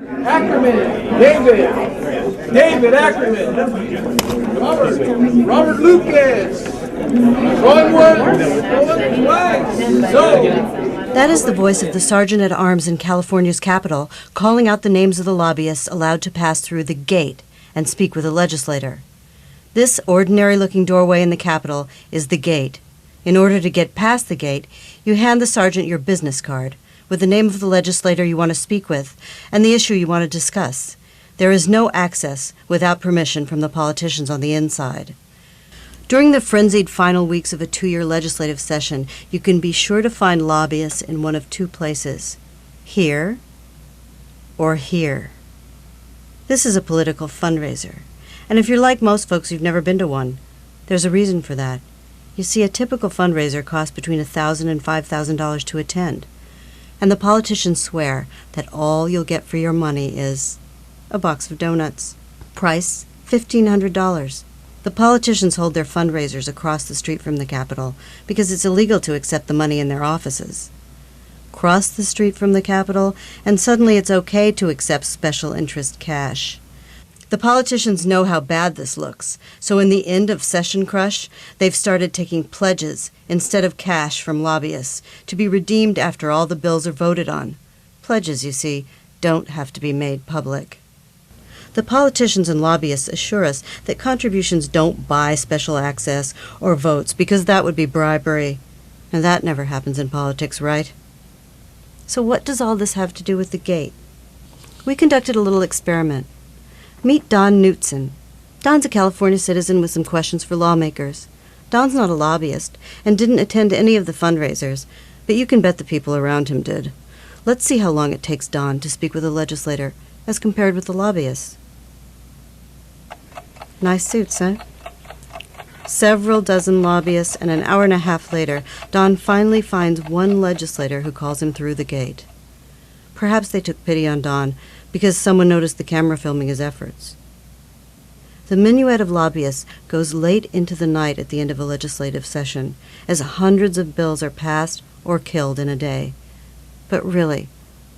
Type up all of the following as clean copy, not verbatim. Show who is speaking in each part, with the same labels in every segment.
Speaker 1: Ackerman, David Ackerman, Robert Lucas, going once, going twice, so.
Speaker 2: That is the voice of the Sergeant-at-Arms in California's capital, calling out the names of the lobbyists allowed to pass through the gate and speak with a legislator. This ordinary-looking doorway in the Capitol is the gate. In order to get past the gate, you hand the sergeant your business card with the name of the legislator you want to speak with and the issue you want to discuss. There is no access without permission from the politicians on the inside. During the frenzied final weeks of a 2-year legislative session, you can be sure to find lobbyists in one of two places: here or here. This is a political fundraiser, and if you're like most folks who've never been to one, there's a reason for that. You see, a typical fundraiser costs between $1,000 and $5,000 to attend, and the politicians swear that all you'll get for your money is a box of donuts. Price, $1,500. The politicians hold their fundraisers across the street from the Capitol because it's illegal to accept the money in their offices. Cross the street from the Capitol, and suddenly it's okay to accept special interest cash. The politicians know how bad this looks, so in the end of session crush, they've started taking pledges instead of cash from lobbyists to be redeemed after all the bills are voted on. Pledges, you see, don't have to be made public. The politicians and lobbyists assure us that contributions don't buy special access or votes because that would be bribery. And that never happens in politics, right? So what does all this have to do with the gate? We conducted a little experiment. Meet Don Knutson. Don's a California citizen with some questions for lawmakers. Don's not a lobbyist and didn't attend any of the fundraisers, but you can bet the people around him did. Let's see how long it takes Don to speak with a legislator as compared with the lobbyists. Nice suits, huh? Several dozen lobbyists, and an hour and a half later, Don finally finds one legislator who calls him through the gate. Perhaps they took pity on Don because someone noticed the camera filming his efforts. The minuet of lobbyists goes late into the night at the end of a legislative session, as hundreds of bills are passed or killed in a day. But really,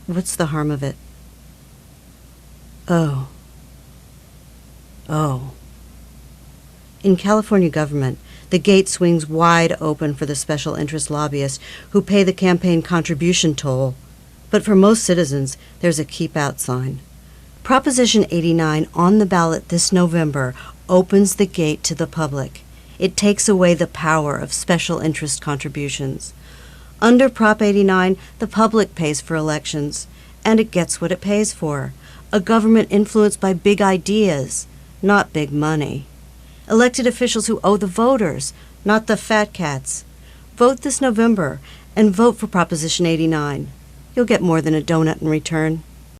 Speaker 2: what's the harm of it? Oh. In California government, the gate swings wide open for the special interest lobbyists who pay the campaign contribution toll. But for most citizens, there's a keep out sign. Proposition 89 on the ballot this November opens the gate to the public. It takes away the power of special interest contributions. Under Prop 89, the public pays for elections, and it gets what it pays for: a government influenced by big ideas, not big money. Elected officials who owe the voters, not the fat cats. Vote this November and vote for Proposition 89. You'll get more than a donut in return.